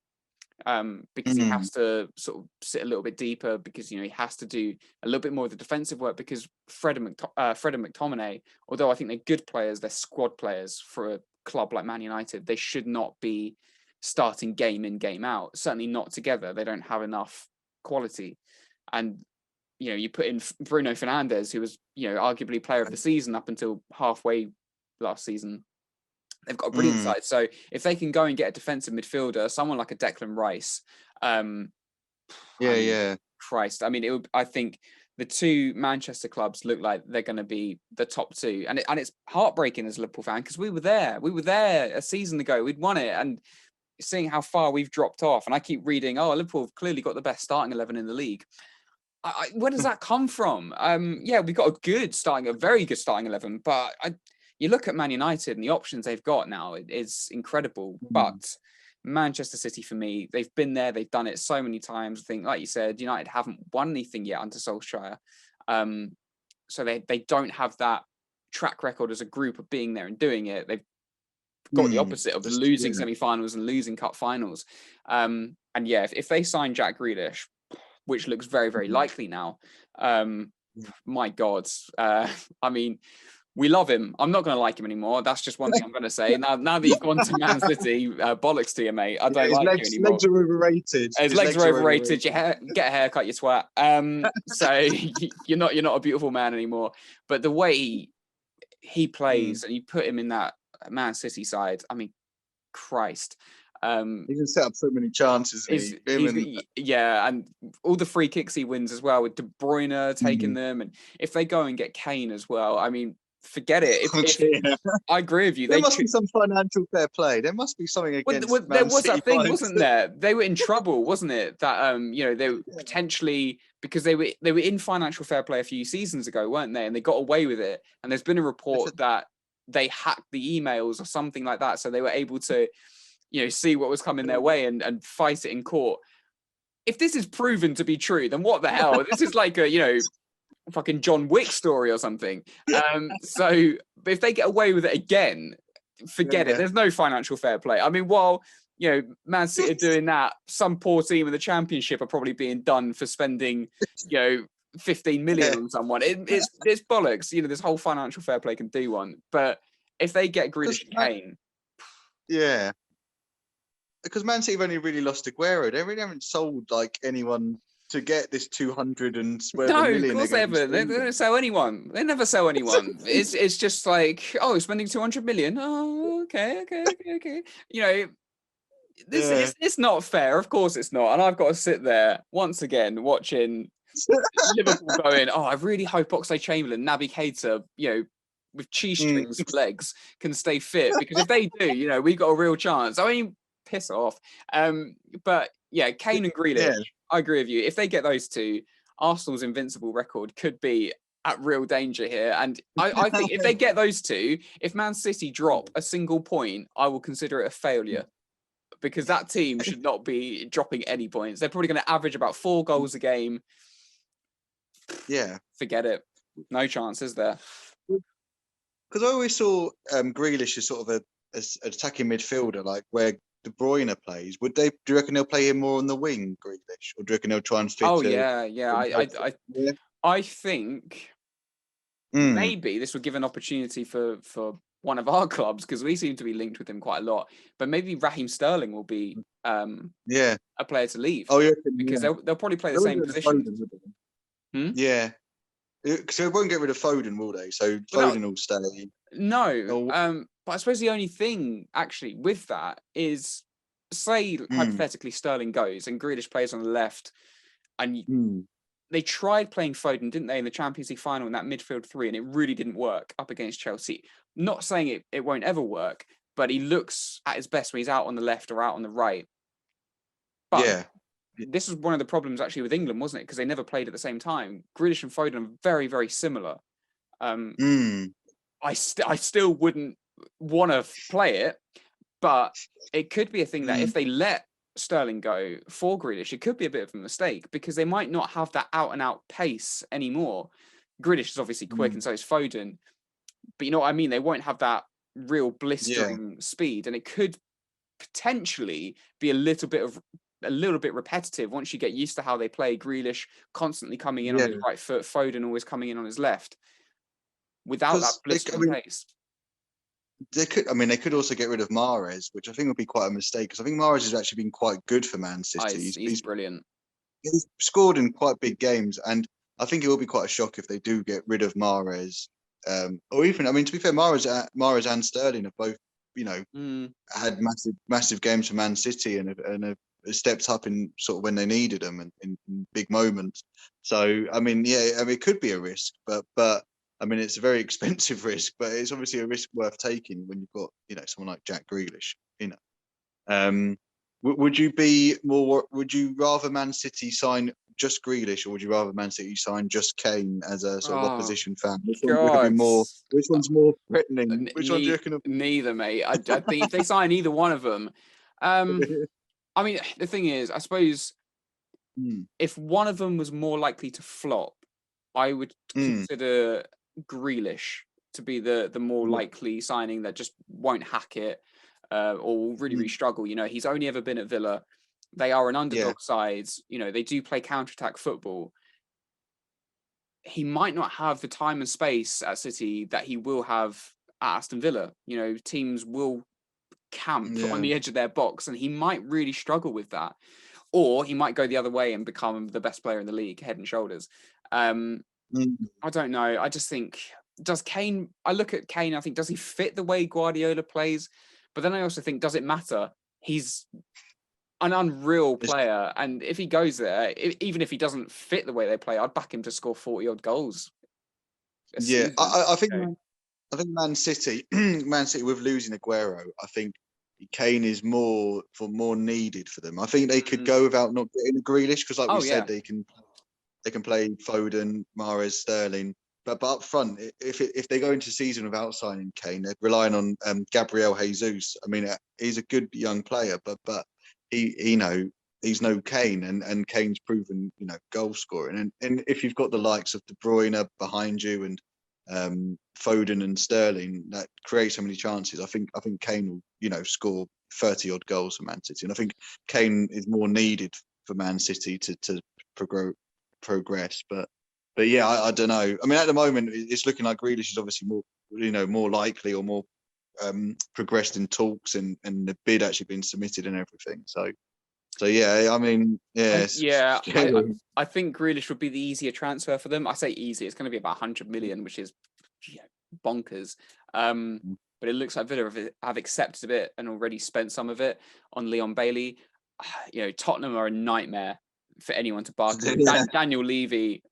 because he has to sort of sit a little bit deeper, because he has to do a little bit more of the defensive work, because Fred and McTominay, although I think they're good players, they're squad players for a club like Man United. They should not be starting game in, game out, certainly not together. They don't have enough quality. And you put in Bruno Fernandes, who was arguably player of the season up until halfway last season. They've got a brilliant side. So if they can go and get a defensive midfielder, someone like a Declan Rice, Christ, I mean, I think the two Manchester clubs look like they're going to be the top two, and it's heartbreaking as a Liverpool fan, because we were there a season ago, we'd won it, and seeing how far we've dropped off, and I keep reading, Liverpool have clearly got the best starting 11 in the league. Where does that come from? We've got a very good starting 11, but you look at Man United and the options they've got now, it's incredible. But Manchester City, for me, they've been there, they've done it so many times. I think, like you said, United haven't won anything yet under Solskjaer. So they don't have that track record as a group of being there and doing it. They've got the opposite of losing semi-finals and losing cup finals. If they sign Jack Grealish, which looks very, very likely now, my God, I mean, we love him. I'm not going to like him anymore. That's just one thing I'm going to say. Now that you've gone to Man City, bollocks to you, mate. I don't like you anymore. Legs are overrated. His legs are overrated. Get a haircut, you twat. So you're not a beautiful man anymore. But the way he plays, and you put him in that Man City side, I mean, Christ. He can set up so many chances. And all the free kicks he wins as well, with De Bruyne taking them, and if they go and get Kane as well, I mean, forget it. I agree with you. There must be some financial fair play. There must be something against. There was that thing, wasn't there? They were in trouble, wasn't it? That they were potentially, because they were in financial fair play a few seasons ago, weren't they? And they got away with it. And there's been a report that they hacked the emails or something like that, so they were able to see what was coming their way and fight it in court. If this is proven to be true, then what the hell? This is like a fucking John Wick story or something. So if they get away with it again, forget it. There's no financial fair play. I mean, while Man City are doing that, some poor team in the Championship are probably being done for spending 15 million on someone. It's bollocks. This whole financial fair play can do one, but if they get Grealish and Kane, because Man City have only really lost Aguero. They really haven't sold anyone to get this 200 and million. No, of course they haven't. They don't sell anyone. They never sell anyone. It's just like, spending 200 million. Oh, okay. It's not fair. Of course it's not. And I've got to sit there once again watching Liverpool going, I really hope Oxlade-Chamberlain, Naby Keita, with cheese strings legs, can stay fit, because if they do, we've got a real chance. I mean, piss off. But Kane and Grealish, I agree with you. If they get those two, Arsenal's invincible record could be at real danger here. And I think if they get those two, if Man City drop a single point, I will consider it a failure, because that team should not be dropping any points. They're probably going to average about 4 goals a game. Forget it. No chances there. Because I always saw Grealish as sort of an attacking midfielder, like where De Bruyne plays. Do you reckon they'll play him more on the wing, Grealish, or do you reckon they'll try and fit? I think maybe this would give an opportunity for one of our clubs, because we seem to be linked with him quite a lot. But maybe Raheem Sterling will be a player to leave. Because they'll probably play the same position. Yeah. Because they won't get rid of Foden, will they? So Foden will stay. No. But I suppose the only thing actually with that is, say hypothetically Sterling goes and Grealish plays on the left, and they tried playing Foden, didn't they, in the Champions League final in that midfield 3, and it really didn't work up against Chelsea. Not saying it won't ever work, but he looks at his best when he's out on the left or out on the right. But this was one of the problems actually with England, wasn't it? Because they never played at the same time. Grealish and Foden are very, very similar. I still wouldn't want to play it, but it could be a thing that if they let Sterling go for Grealish, it could be a bit of a mistake, because they might not have that out and out pace anymore. Grealish is obviously quick, and so is Foden, but you know what I mean? They won't have that real blistering speed, and it could potentially be a little bit of a little bit repetitive once you get used to how they play. Grealish constantly coming in on Yeah, his right foot, Foden always coming in on his left, without that because blistering pace. they could also get rid of Mahrez, which I think would be quite a mistake because I think Mahrez has actually been quite good for Man Oh, City. he's brilliant. He's scored in quite big games, and I think it will be quite a shock if they do get rid of Mahrez. Or even, I mean, to be fair, Mahrez and Sterling have both, you know, Mm. had massive games for Man City and have stepped up in sort of when they needed them and in big moments. So I mean, yeah, I mean, it could be a risk, but I mean, it's a very expensive risk, but it's obviously a risk worth taking when you've got, you know, someone like Jack Grealish. You know, would you be more? Would you rather Man City sign just Grealish, or would you rather Man City sign just Kane as a sort of Oh opposition fan? Which one do you reckon God. be more? Which one's more threatening? Which one do you reckon? Neither, mate. I think if they sign either one of them, I mean, the thing is, I suppose if one of them was more likely to flop, I would consider Grealish to be the more likely signing that just won't hack it or will really struggle. You know, he's only ever been at Villa. They are an underdog side. You know, they do play counter-attack football. He might not have the time and space at City that he will have at Aston Villa. You know, teams will camp on the edge of their box, and he might really struggle with that. Or he might go the other way and become the best player in the league, head and shoulders. I don't know. I just think, does Kane, I look at Kane, I think, does he fit the way Guardiola plays? But then I also think, does it matter? He's an unreal player. And if he goes there, even if he doesn't fit the way they play, I'd back him to score 40 odd goals. Yeah, I think Man City, Man City with losing Aguero, I think Kane is more needed for them. I think they could go without not getting a Grealish because, like we said, they can play Foden, Mahrez, Sterling. But up front, if they go into season without signing Kane, they're relying on Gabriel Jesus. I mean, he's a good young player, but he he's no Kane, and Kane's proven, you know, goal scoring. And if you've got the likes of De Bruyne behind you and Foden and Sterling, that create so many chances. I think Kane will, you know, score 30 odd goals for Man City, and I think Kane is more needed for Man City to progress. But yeah, I don't know. I mean, at the moment, it's looking like Grealish is obviously more, you know, more likely or more progressed in talks and the bid actually been submitted and everything. So yeah, I mean, yeah, I think Grealish would be the easier transfer for them. I say easy; it's going to be about 100 million, which is bonkers. But it looks like Villa have accepted it and already spent some of it on Leon Bailey. You know, Tottenham are a nightmare for anyone to bargain. Daniel Levy.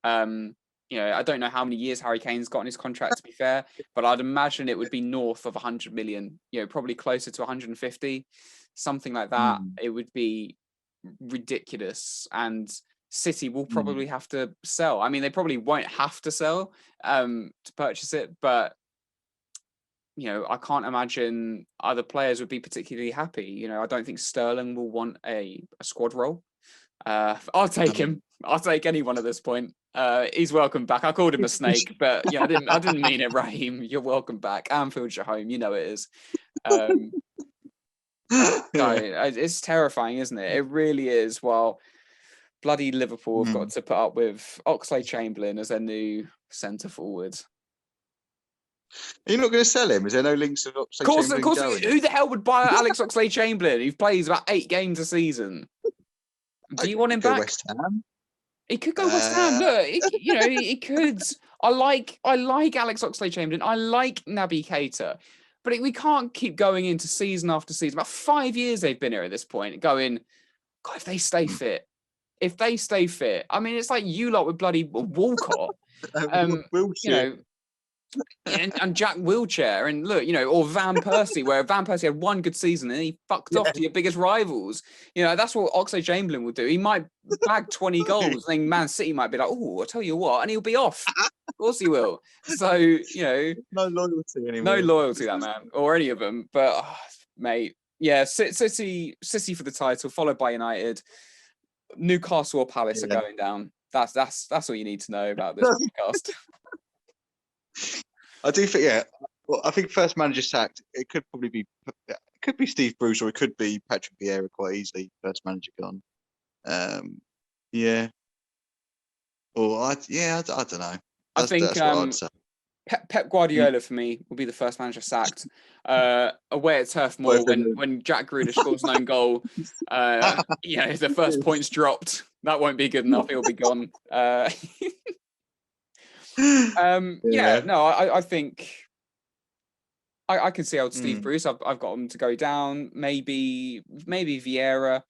You know, I don't know how many years Harry Kane's got on his contract, to be fair, but I'd imagine it would be north of 100 million. You know, probably closer to 150, something like that. It would be ridiculous, and City will probably have to sell. I mean, they probably won't have to sell to purchase it, but you know, I can't imagine other players would be particularly happy. You know, I don't think Sterling will want a squad role. I'll take him. I'll take anyone at this point. He's welcome back. I called him a snake, but yeah, I didn't mean it, Raheem. You're welcome back. Anfield's your home. You know it is. No, it's terrifying, isn't it? It really is. While bloody Liverpool have got to put up with Oxlade-Chamberlain as their new centre forward. Are you not going to sell him? Is there no links of Oxlade-Chamberlain? Of course. Who the hell would buy Alex Oxlade-Chamberlain? He plays about 8 games a season. Do you want him back? West Ham. He could go West Ham. Look, he could. I like Alex Oxlade-Chamberlain. I like Naby Keita. But we can't keep going into season after season. About 5 years they've been here at this point, going, God, if they stay fit. I mean, it's like you lot with bloody Walcott. You know, and Jack Wilshere, and look, you know, or Van Persie, where Van Persie had one good season and he fucked off to your biggest rivals. You know, that's what Oxlade-Chamberlain will do. He might bag 20 goals, and then Man City might be like, oh, I'll tell you what, and he'll be off. Of course he will. So, you know, no loyalty anymore. No loyalty, that man, or any of them. But mate, yeah, City for the title, followed by United. Newcastle or Palace are going down. That's all you need to know about this podcast. I do think, yeah. Well, I think first manager sacked. It could probably be, Steve Bruce, or it could be Patrick Vieira quite easily. First manager gone. Yeah. Or I don't know. I think That's what I'd say. Pep Guardiola for me will be the first manager sacked. Away at Turf What Moor if they when Jack Grealish scores an own goal. The first point's dropped. That won't be good enough. He'll be gone. I think I can see old Steve Bruce. I've got him to go down. Maybe Vieira.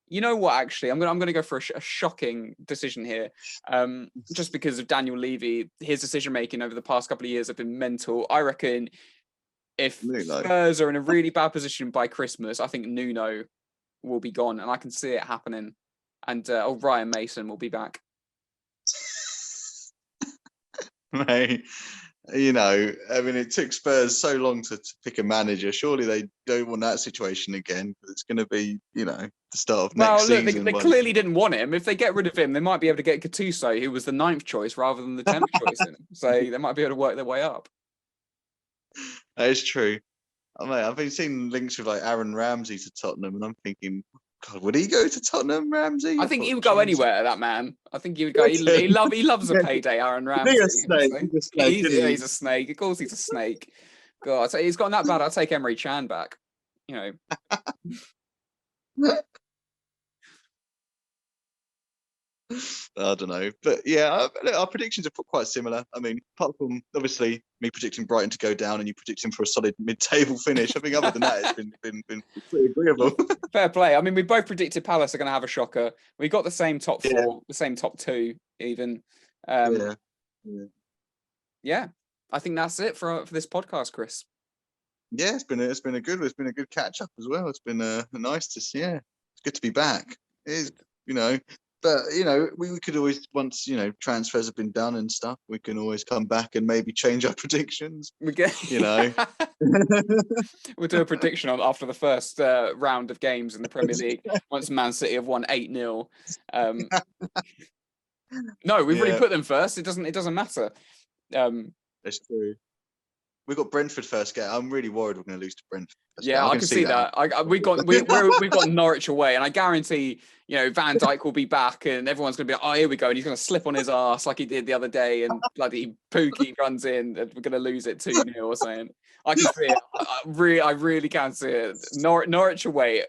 You know what? Actually, I'm gonna go for a shocking decision here. Just because of Daniel Levy, his decision making over the past couple of years have been mental. I reckon if Spurs are in a really bad position by Christmas, I think Nuno will be gone, and I can see it happening. And Ryan Mason will be back. Mate, I mean, it took Spurs so long to pick a manager. Surely they don't want that situation again. It's going to be, the start of next season. They clearly didn't want him. If they get rid of him, they might be able to get Gattuso, who was the 9th choice rather than the 10th choice. So they might be able to work their way up. That is true. I've been seeing links with like Aaron Ramsey to Tottenham, and I'm thinking, God, would he go to Tottenham, Ramsey? I think he would go anywhere. That man. I think he would go. He loves a payday, Aaron Ramsey. He's a snake. Of course, he's a snake. God, so he's gotten that bad. I'll take Emery Chan back. I don't know, but yeah, our predictions are quite similar. I mean, apart from obviously me predicting Brighton to go down and you predicting for a solid mid-table finish, I think other than that, it's been pretty agreeable. Fair play. I mean, we both predicted Palace are going to have a shocker. We got the same top 4, the same top 2, even. Yeah. I think that's it for this podcast, Chris. Yeah, it's been a good catch up as well. It's been nice to see. Yeah, it's good to be back. It is, But we could always, once transfers have been done and stuff, we can always come back and maybe change our predictions. We'll do a prediction after the first round of games in the Premier League. Once Man City have won 8-0. No, we've already put them first. It doesn't matter. That's true. We've got Brentford first game. I'm really worried we're going to lose to Brentford. Yeah, I can see that. We've got Norwich away, and I guarantee Van Dijk will be back, and everyone's going to be like, "Oh, here we go," and he's going to slip on his ass like he did the other day, and bloody Pookie runs in, and we're going to lose it 2-0 or something. I can see it. I really can see it. Norwich away.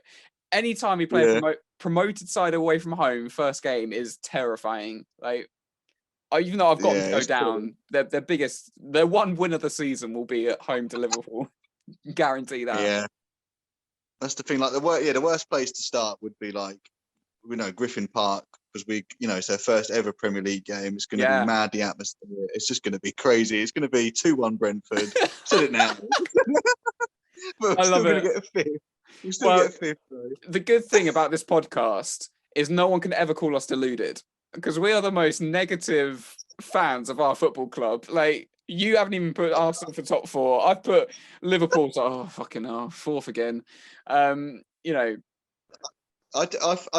Anytime we play a promoted side away from home, first game is terrifying. Like, even though I've got them to go down, their one win of the season will be at home to Liverpool. Guarantee that. Yeah, that's the thing. Like the worst place to start would be like, Griffin Park, because it's their first ever Premier League game. It's going to be mad. The atmosphere. It's just going to be crazy. It's going to be 2-1 Brentford. Said it now. But I love it. Get a fifth. We still get a fifth. Though. The good thing about this podcast is no one can ever call us deluded, because we are the most negative fans of our football club. Like, you haven't even put Arsenal for top 4. I've put Liverpool to fucking hell, 4th again. I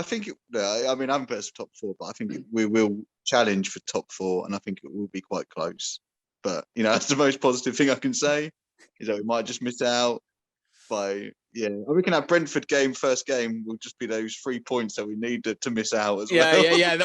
think I haven't put us top 4, but I think we will challenge for top 4, and I think it will be quite close. But that's the most positive thing I can say, is that we might just miss out by. Yeah, we can have Brentford game, first game will just be those 3 points that we need to miss out as well. Yeah.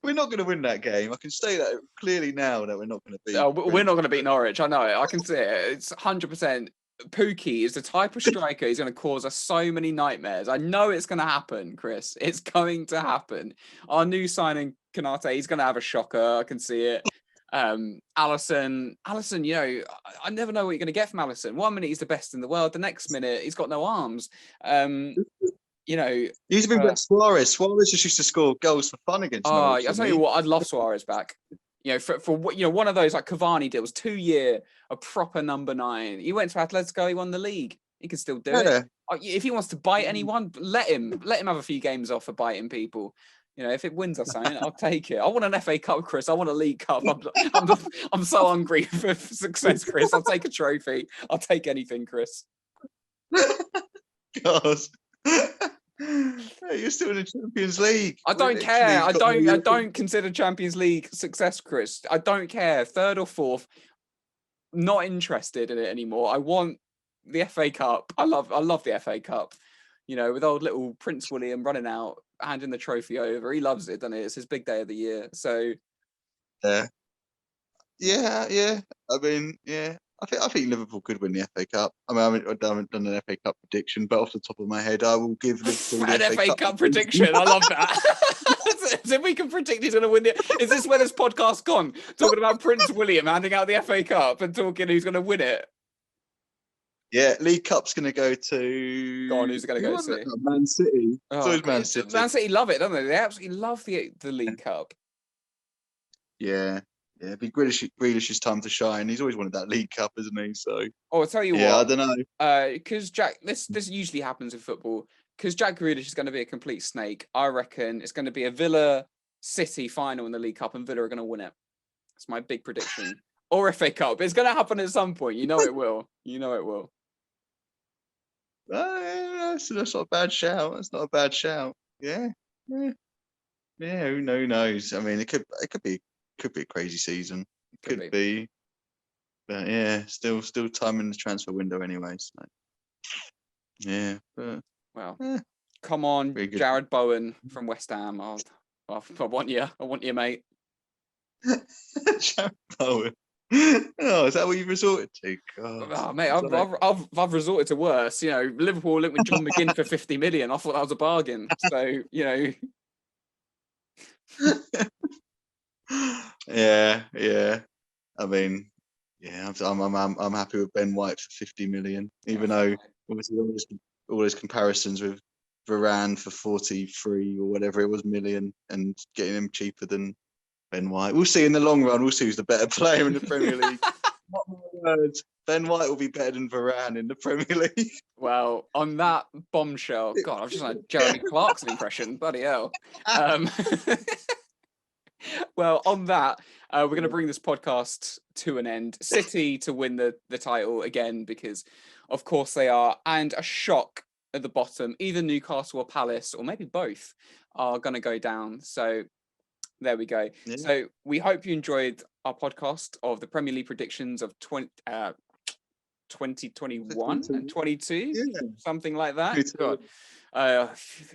We're not going to win that game. I can say that clearly now that we're not going to beat. We're not going to beat Norwich. I know it. I can see it. It's 100%. Pookie is the type of striker who's going to cause us so many nightmares. I know it's going to happen, Chris. It's going to happen. Our new signing, Konate, he's going to have a shocker. I can see it. Alisson, I never know what you're going to get from Alisson. 1 minute he's the best in the world, the next minute he's got no arms. He's been like Suarez. Suarez just used to score goals for fun against Norwich. I'll tell you what, I'd love Suarez back. For one of those like Cavani deals, 2-year, a proper number 9. He went to Atletico, he won the league. He can still do it. If he wants to bite anyone, let him have a few games off for biting people. If it wins us something, I'll take it. I want an FA Cup, Chris. I want a League Cup. I'm so hungry for success, Chris. I'll take a trophy. I'll take anything, Chris. God. You're still in the Champions League. I don't care. I don't consider Champions League success, Chris. I don't care. 3rd or 4th. Not interested in it anymore. I want the FA Cup. I love the FA Cup. You know, with old little Prince William running out, handing the trophy over. He loves it, doesn't he? It's his big day of the year. So Yeah. I mean, yeah. I think Liverpool could win the FA Cup. I mean, I haven't done an FA Cup prediction, but off the top of my head, I will give Liverpool an the FA Cup prediction. I love that. So if we can predict he's going to win the, is this where this podcast's gone? Talking about Prince William handing out the FA Cup and talking who's going to win it. Yeah, League Cup's going to go to. Go on, who's it going to go to? Man City. It's always Man God, City. Man City love it, don't they? They absolutely love the League Cup. Yeah, it'd be Grealish's time to shine. He's always wanted that League Cup, isn't he? So. Oh, I'll tell you Yeah, I what. don't know. Because Jack, this usually happens in football. Because Jack Grealish is going to be a complete snake. I reckon it's going to be a Villa City final in the League Cup, and Villa are going to win it. That's my big prediction. Or FA Cup. It's going to happen at some point. You know it will. You know it will. That's not a bad shout. That's not a bad shout. Yeah. Who knows? I mean, it could be a crazy season. It could be. But yeah, still time in the transfer window anyway. So. Yeah. But, well, come on, Jared Bowen from West Ham. I want you. I want you, mate. Jared Bowen. Oh, is that what you've resorted to? God, oh, mate, I've resorted to worse. You know, Liverpool linked with John McGinn for 50 million. I thought that was a bargain. So, you know. Yeah. I mean, yeah, I'm happy with Ben White for 50 million, even though obviously all those comparisons with Varane for 43 or whatever it was million and getting him cheaper than Ben White. We'll see in the long run. We'll see who's the better player in the Premier League. Not my words. Ben White will be better than Varane in the Premier League. Well, on that bombshell, God, I've just done a Jeremy Clarkson impression. Bloody hell. Well, on that, we're going to bring this podcast to an end. City to win the title again, because of course they are, and a shock at the bottom. Either Newcastle or Palace, or maybe both, are going to go down. So there we go. Yeah. So we hope you enjoyed our podcast of the Premier League predictions of 2021 and 22, something like that. God.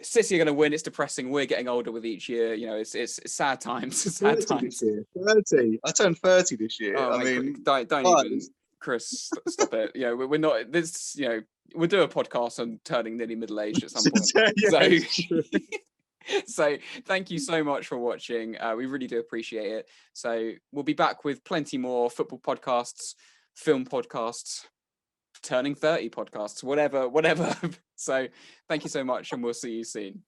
City are going to win. It's depressing. We're getting older with each year. You know, it's sad times. It's sad times. 30. I turned 30 this year. Oh, I mean, don't even, Chris, stop it. You know, we're not this. You know, we'll do a podcast on turning nearly middle aged at some point. So thank you so much for watching. We really do appreciate it. So we'll be back with plenty more football podcasts, film podcasts, turning 30 podcasts, whatever. So thank you so much, and we'll see you soon.